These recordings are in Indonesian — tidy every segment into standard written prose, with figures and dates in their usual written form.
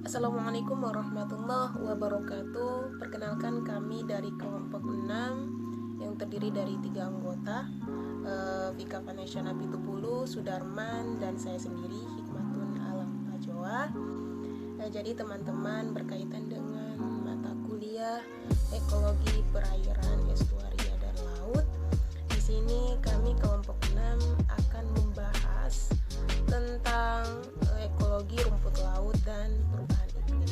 Assalamualaikum warahmatullahi wabarakatuh. Perkenalkan, kami dari kelompok 6 yang terdiri dari 3 anggota, Vika Vanessa Napitupulu, Sudarman, dan saya sendiri, Hikmatun Alam Pajoa. Jadi teman-teman, berkaitan dengan mata kuliah ekologi perairan, estuaria, dan laut, di sini kami kelompok 6 akan membahas tentang ekologi rumput laut dan perubahan iklim.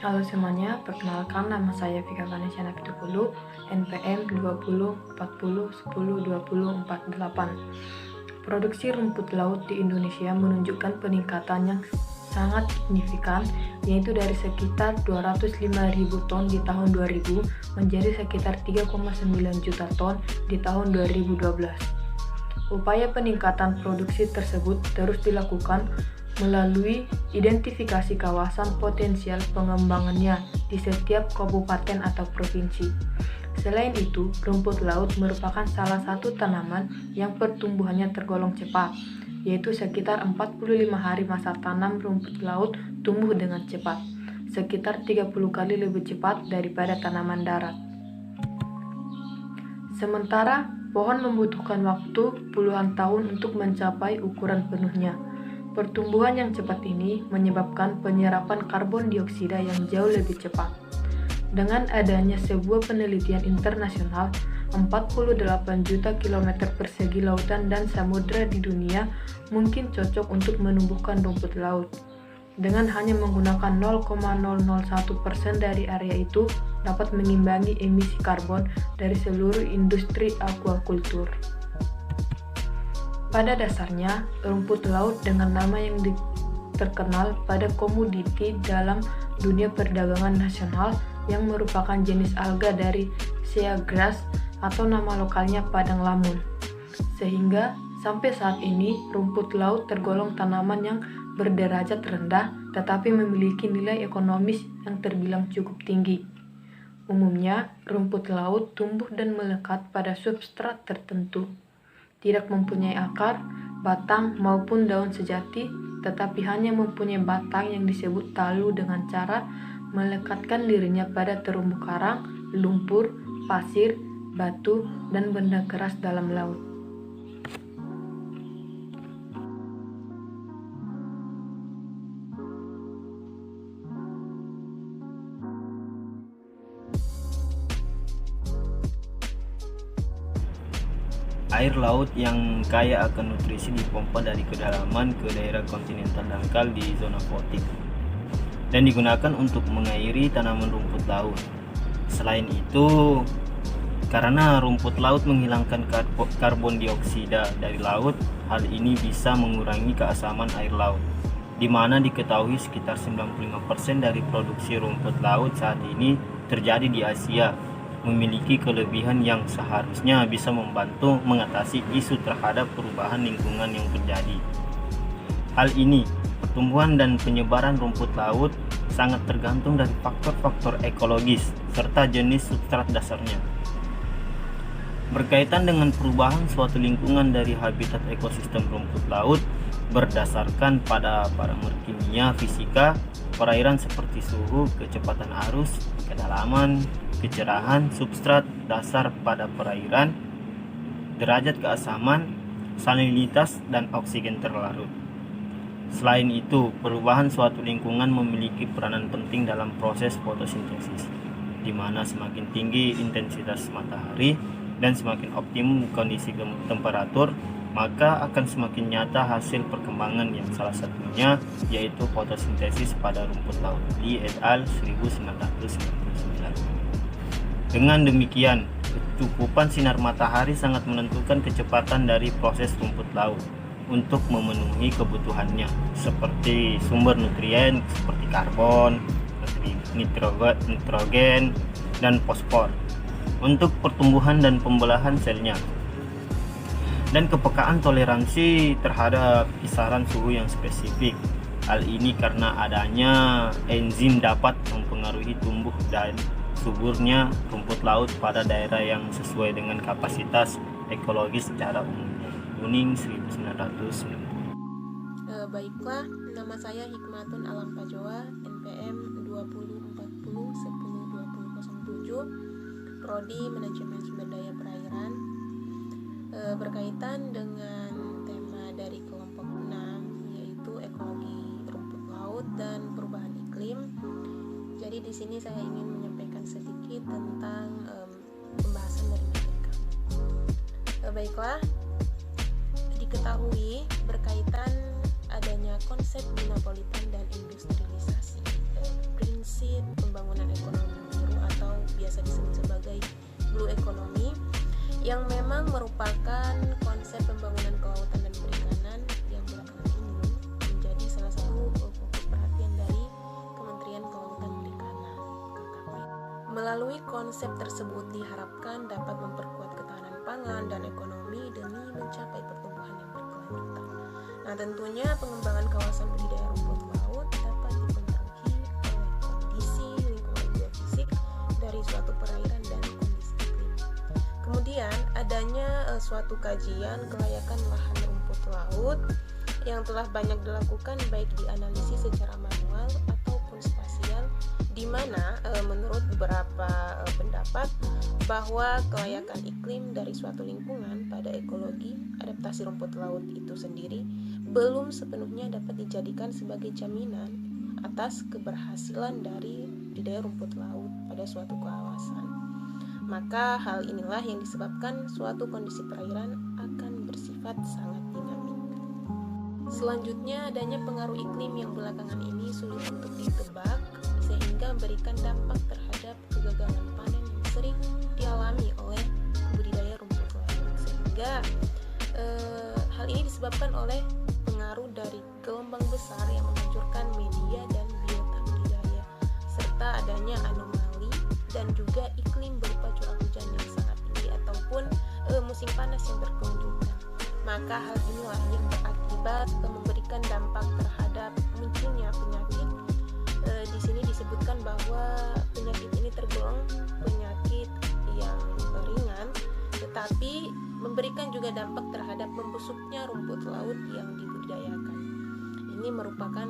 Halo semuanya, perkenalkan nama saya Vika Vanessa Napitupulu, NPM 2040102048. Produksi rumput laut di Indonesia menunjukkan peningkatan yang sangat signifikan, yaitu dari sekitar 205.000 ton di tahun 2000 menjadi sekitar 3,9 juta ton di tahun 2012. Upaya peningkatan produksi tersebut terus dilakukan melalui identifikasi kawasan potensial pengembangannya di setiap kabupaten atau provinsi. Selain itu, rumput laut merupakan salah satu tanaman yang pertumbuhannya tergolong cepat, yaitu sekitar 45 hari masa tanam rumput laut tumbuh dengan cepat, sekitar 30 kali lebih cepat daripada tanaman darat. Sementara, pohon membutuhkan waktu puluhan tahun untuk mencapai ukuran penuhnya. Pertumbuhan yang cepat ini menyebabkan penyerapan karbon dioksida yang jauh lebih cepat. Dengan adanya sebuah penelitian internasional, 48 juta kilometer persegi lautan dan samudra di dunia mungkin cocok untuk menumbuhkan rumput laut. Dengan hanya menggunakan 0,001% dari area itu dapat mengimbangi emisi karbon dari seluruh industri aquaculture. Pada dasarnya, rumput laut dengan nama yang terkenal pada komoditi dalam dunia perdagangan nasional yang merupakan jenis alga dari seagrass atau nama lokalnya padang lamun. Sehingga sampai saat ini rumput laut tergolong tanaman yang berderajat rendah tetapi memiliki nilai ekonomis yang terbilang cukup tinggi. Umumnya, rumput laut tumbuh dan melekat pada substrat tertentu. Tidak mempunyai akar, batang maupun daun sejati, tetapi hanya mempunyai batang yang disebut talu dengan cara melekatkan dirinya pada terumbu karang, lumpur, pasir, batu, dan benda keras dalam laut. Air laut yang kaya akan nutrisi dipompa dari kedalaman ke daerah kontinental dangkal di zona Potik dan digunakan untuk mengairi tanaman rumput laut. Selain itu, karena rumput laut menghilangkan karbon dioksida dari laut, hal ini bisa mengurangi keasaman air laut, di mana diketahui sekitar 95% dari produksi rumput laut saat ini terjadi di Asia, memiliki kelebihan yang seharusnya bisa membantu mengatasi isu terhadap perubahan lingkungan yang terjadi. Hal ini, pertumbuhan dan penyebaran rumput laut sangat tergantung dari faktor-faktor ekologis serta jenis substrat dasarnya. Berkaitan dengan perubahan suatu lingkungan dari habitat ekosistem rumput laut berdasarkan pada parameter kimia fisika perairan seperti suhu, kecepatan arus, kedalaman, kecerahan substrat dasar pada perairan, derajat keasaman, salinitas, dan oksigen terlarut. Selain itu, perubahan suatu lingkungan memiliki peranan penting dalam proses fotosintesis, di mana semakin tinggi intensitas matahari dan semakin optimum kondisi temperatur, maka akan semakin nyata hasil perkembangan yang salah satunya yaitu fotosintesis pada rumput laut. Lee et al. 1999. Dengan demikian, kecukupan sinar matahari sangat menentukan kecepatan dari proses rumput laut untuk memenuhi kebutuhannya, seperti sumber nutrien seperti karbon, nitrogen, dan fosfor untuk pertumbuhan dan pembelahan selnya, dan kepekaan toleransi terhadap kisaran suhu yang spesifik. Hal ini karena adanya enzim dapat mempengaruhi tumbuh dan suburnya rumput laut pada daerah yang sesuai dengan kapasitas ekologis secara umum. Kuning 1990. Baiklah, nama saya Hikmatun Alam Pajoa, NPM 2040102007, Prodi Manajemen Sumber Daya Perairan. Berkaitan dengan tema dari kelompok 6, yaitu ekologi rumput laut dan perubahan iklim. Jadi di sini saya ingin menyampaikan sedikit tentang pembahasan dari materi kami. Baiklah, diketahui berkaitan adanya konsep binapolitan dan industrialisasi, prinsip pembangunan ekonomi biru atau biasa disebut sebagai blue economy, yang memang merupakan konsep pembangunan kelautan dan perikanan yang belakangan ini menjadi salah satu fokus perhatian dari Kementerian Kelautan dan Perikanan (KKP). Melalui konsep tersebut diharapkan dapat memperkuat ketahanan pangan dan ekonomi demi mencapai pertumbuhan yang berkelanjutan. Nah, tentunya pengembangan kawasan budidaya rumput laut dapat dipengaruhi oleh kondisi lingkungan geofisik dari suatu perairan dan kondisi iklim. Kemudian adanya suatu kajian kelayakan lahan rumput laut yang telah banyak dilakukan baik dianalisis secara manual ataupun spasial, di mana menurut beberapa pendapat bahwa kelayakan iklim dari suatu lingkungan pada ekologi adaptasi rumput laut itu sendiri belum sepenuhnya dapat dijadikan sebagai jaminan atas keberhasilan dari budidaya rumput laut pada suatu kawasan. Maka hal inilah yang disebabkan suatu kondisi perairan akan bersifat sangat dinamik. Selanjutnya, adanya pengaruh iklim yang belakangan ini sulit untuk ditebak sehingga memberikan dampak terhadap kegagalan panen yang sering dialami oleh budidaya rumput laut. Sehingga hal ini disebabkan oleh pengaruh dari gelombang besar yang menghancurkan media dan biota budidaya, serta adanya anomali dan juga iklim berupa curah hujan yang sangat tinggi ataupun musim panas yang berkelanjutan. Maka hal inilah yang berakibat memberikan dampak terhadap munculnya penyakit. Di sini disebutkan bahwa penyakit ini tergolong penyakit yang ringan, tetapi memberikan juga dampak terhadap membusuknya rumput laut yang dibudidayakan. Ini merupakan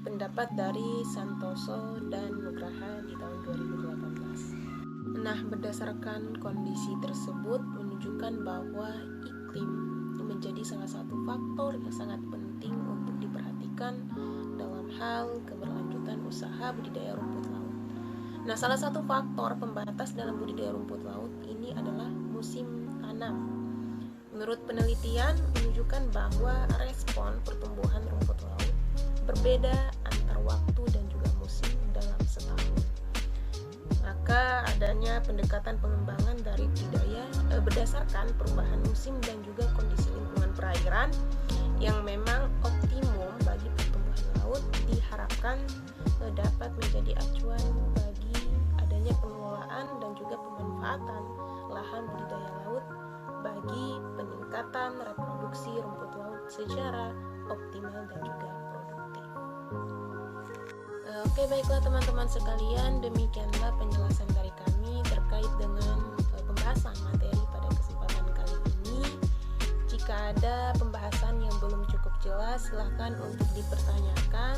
pendapat dari Santoso dan Nugraha di tahun 2018. Nah, berdasarkan kondisi tersebut menunjukkan bahwa iklim menjadi salah satu faktor yang sangat penting untuk diperhatikan dalam hal keberlanjutan usaha budidaya rumput laut. Nah, salah satu faktor pembatas dalam budidaya rumput laut ini adalah musim tanam. Menurut penelitian menunjukkan bahwa respon pertumbuhan rumput laut berbeda antar waktu dan juga musim dalam setahun. Maka adanya pendekatan pengembangan dari budidaya berdasarkan perubahan musim dan juga kondisi lingkungan perairan yang memang optimum bagi pertumbuhan laut diharapkan dapat menjadi acuan bagi adanya pengelolaan dan juga pemanfaatan lahan budidaya laut bagi peningkatan reproduksi rumput laut secara optimal dan juga produktif. Oke, baiklah teman-teman sekalian, demikianlah penjelasan dari kami terkait dengan pembahasan materi pada kesempatan kali ini. Jika ada pembahasan yang belum cukup jelas, silahkan untuk dipertanyakan